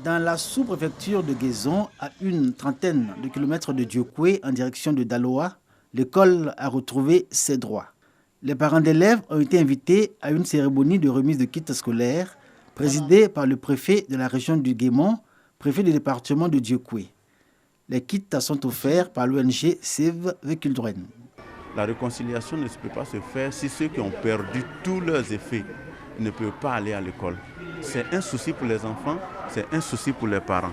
Dans la sous-préfecture de Guézon, à une trentaine de kilomètres de Diokoué, en direction de Daloa, l'école a retrouvé ses droits. Les parents d'élèves ont été invités à une cérémonie de remise de kits scolaires présidée par le préfet de la région du Guémont, préfet du département de Diokoué. Les kits sont offerts par l'ONG Save the Children. La réconciliation ne peut pas se faire si ceux qui ont perdu tous leurs effets ne peuvent pas aller à l'école. C'est un souci pour les enfants, c'est un souci pour les parents.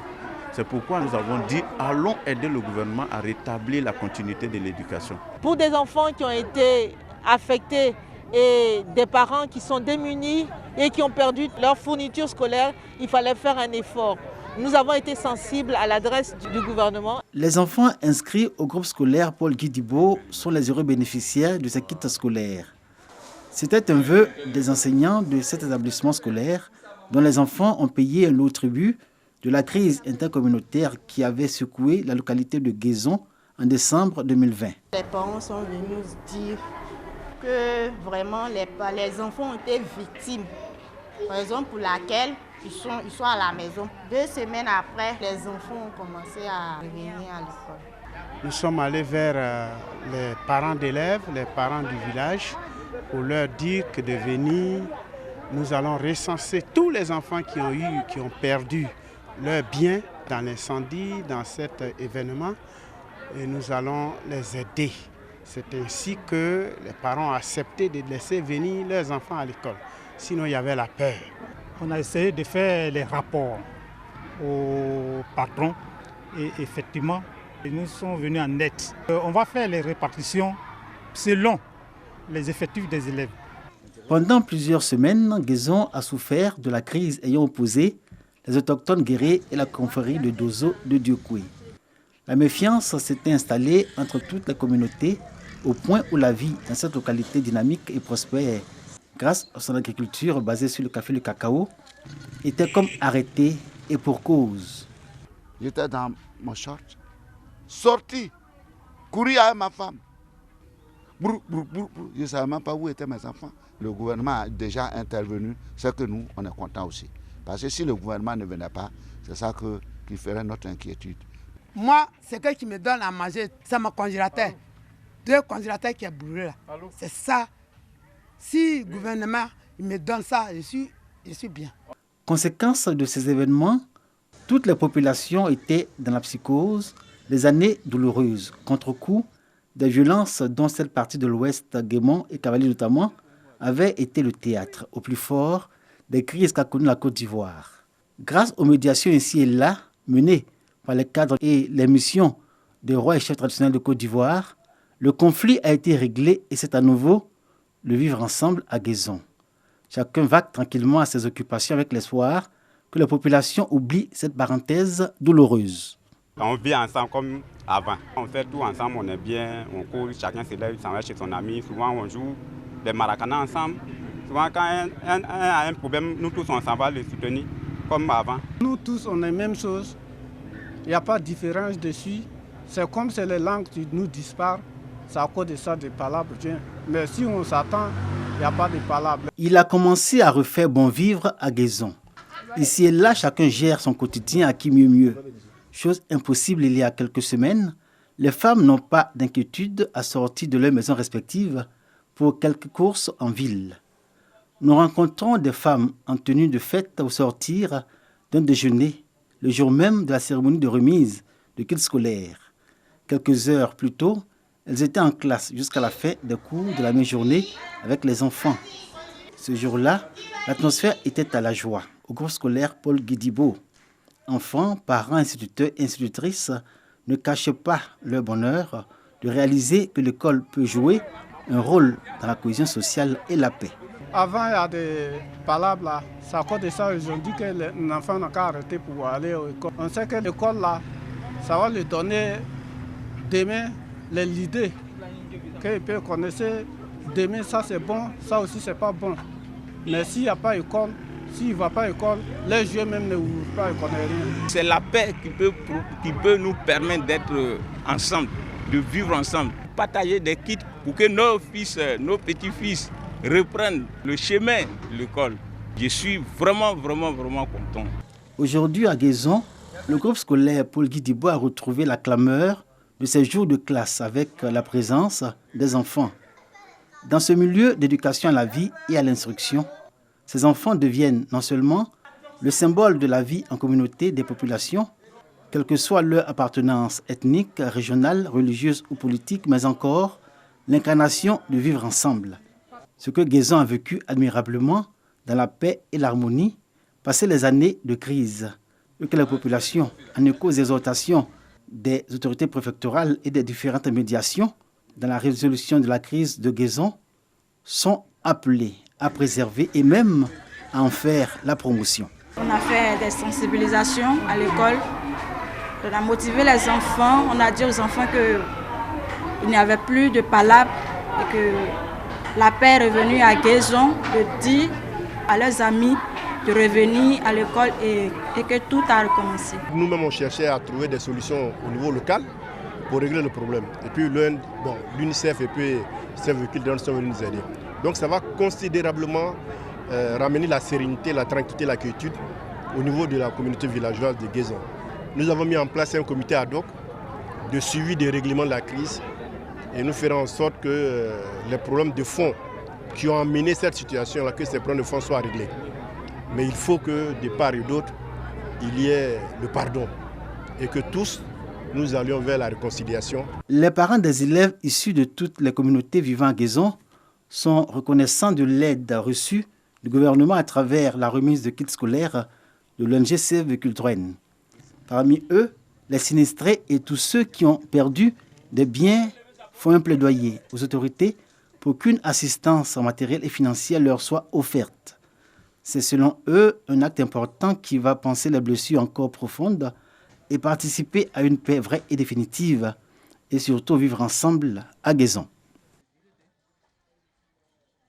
C'est pourquoi nous avons dit allons aider le gouvernement à rétablir la continuité de l'éducation. Pour des enfants qui ont été affectés et des parents qui sont démunis et qui ont perdu leur fourniture scolaire, il fallait faire un effort. Nous avons été sensibles à l'adresse du gouvernement. Les enfants inscrits au groupe scolaire Paul Guidibo sont les heureux bénéficiaires de ces kits scolaires. C'était un vœu des enseignants de cet établissement scolaire dont les enfants ont payé un lourd tribut de la crise intercommunautaire qui avait secoué la localité de Guézon en décembre 2020. Les parents sont venus nous dire que vraiment les enfants ont été victimes, raison pour laquelle ils sont à la maison. 2 semaines après, les enfants ont commencé à revenir à l'école. Nous sommes allés vers les parents d'élèves, les parents du village, pour leur dire que de venir, nous allons recenser tous les enfants qui ont perdu leurs biens dans l'incendie, dans cet événement, et nous allons les aider. C'est ainsi que les parents ont accepté de laisser venir leurs enfants à l'école. Sinon, il y avait la peur. On a essayé de faire les rapports au patron et effectivement, ils nous sont venus en aide. On va faire les répartitions selon les effectifs des élèves. Pendant plusieurs semaines, Guézon a souffert de la crise ayant opposé les autochtones guérés et la confrérie de Dozo de Diokoué. La méfiance s'était installée entre toutes les communautés au point où la vie dans cette localité dynamique et prospère, grâce à son agriculture basée sur le café et le cacao, était comme arrêtée et pour cause. J'étais dans mon short, sorti, couru avec ma femme. Je ne savais même pas où étaient mes enfants. Le gouvernement a déjà intervenu, c'est que nous, on est contents aussi. Parce que si le gouvernement ne venait pas, c'est ça qui ferait notre inquiétude. Moi, c'est quelqu'un qui me donne à manger, c'est mon congélateur. 2 congélateurs qui est brûlé là. C'est ça. Si le gouvernement il me donne ça, je suis bien. Conséquence de ces événements, toutes les populations étaient dans la psychose, des années douloureuses, contre-coup des violences dont cette partie de l'Ouest, Guémont et Cavalier notamment, avait été le théâtre au plus fort des crises qu'a connues la Côte d'Ivoire. Grâce aux médiations ici et là, menées par les cadres et les missions des rois et chefs traditionnels de Côte d'Ivoire, le conflit a été réglé et c'est à nouveau le vivre ensemble à Guézon. Chacun vague tranquillement à ses occupations avec l'espoir que la population oublie cette parenthèse douloureuse. On vit ensemble comme avant. On fait tout ensemble, on est bien, on court, chacun se lève, s'en va chez son ami. Souvent on joue des maracanas ensemble. Souvent quand un a un problème, nous tous on s'en va le soutenir comme avant. Nous tous on est la même chose. Il n'y a pas de différence dessus. C'est comme si les langues nous disparent. C'est à cause de ça des palabres. Mais si on s'attend, il n'y a pas de palabres. Il a commencé à refaire bon vivre à Guézon. Ici et là, chacun gère son quotidien à qui mieux. Chose impossible il y a quelques semaines, les femmes n'ont pas d'inquiétude à sortir de leurs maisons respectives pour quelques courses en ville. Nous rencontrons des femmes en tenue de fête au sortir d'un déjeuner, le jour même de la cérémonie de remise de kits scolaires. Quelques heures plus tôt, elles étaient en classe jusqu'à la fin des cours de la mi-journée avec les enfants. Ce jour-là, l'atmosphère était à la joie au groupe scolaire Paul Guidibo. Enfants, parents, instituteurs et institutrices ne cachent pas leur bonheur de réaliser que l'école peut jouer un rôle dans la cohésion sociale et la paix. Avant, il y a des palabres là. C'est à cause de ça ils ont dit que les enfants n'ont qu'à arrêter pour aller à l'école. On sait que l'école là, ça va lui donner demain l'idée qu'ils peuvent connaître. Demain, ça c'est bon, ça aussi c'est pas bon. Mais s'il n'y a pas d'école, s'il ne va pas à l'école, les jeux même ne ouvrent pas, ils ne connaissent rien. C'est la paix qui peut nous permettre d'être ensemble, de vivre ensemble, partager des kits pour que nos fils, nos petits-fils reprennent le chemin de l'école. Je suis vraiment content. Aujourd'hui, à Guézon, le groupe scolaire Paul-Guy Dibo a retrouvé la clameur de ses jours de classe avec la présence des enfants. Dans ce milieu d'éducation à la vie et à l'instruction, ces enfants deviennent non seulement le symbole de la vie en communauté des populations, quelle que soit leur appartenance ethnique, régionale, religieuse ou politique, mais encore l'incarnation de vivre ensemble. Ce que Guézon a vécu admirablement dans la paix et l'harmonie, passé les années de crise, et que les populations, en écho aux exhortations des autorités préfectorales et des différentes médiations dans la résolution de la crise de Guézon, sont appelées à préserver et même à en faire la promotion. On a fait des sensibilisations à l'école, on a motivé les enfants, on a dit aux enfants qu'il n'y avait plus de palabres et que la paix est revenue à Guézon, de dire à leurs amis de revenir à l'école et que tout a recommencé. Nous-mêmes, on cherchait à trouver des solutions au niveau local pour régler le problème. Et puis l'UNICEF et puis ces véhicules sont venus nous aider. Donc ça va considérablement ramener la sérénité, la tranquillité, la quiétude au niveau de la communauté villageoise de Guézon. Nous avons mis en place un comité ad hoc de suivi des règlements de la crise et nous ferons en sorte que les problèmes de fond qui ont amené cette situation-là, que ces problèmes de fond soient réglés. Mais il faut que de part et d'autre, il y ait le pardon et que tous, nous allions vers la réconciliation. Les parents des élèves issus de toutes les communautés vivant à Guézon sont reconnaissants de l'aide reçue du gouvernement à travers la remise de kits scolaires de l'ONG Save Culturel. Parmi eux, les sinistrés et tous ceux qui ont perdu des biens font un plaidoyer aux autorités pour qu'une assistance matérielle et financière leur soit offerte. C'est selon eux un acte important qui va panser les blessures encore profondes et participer à une paix vraie et définitive et surtout vivre ensemble à Guézon.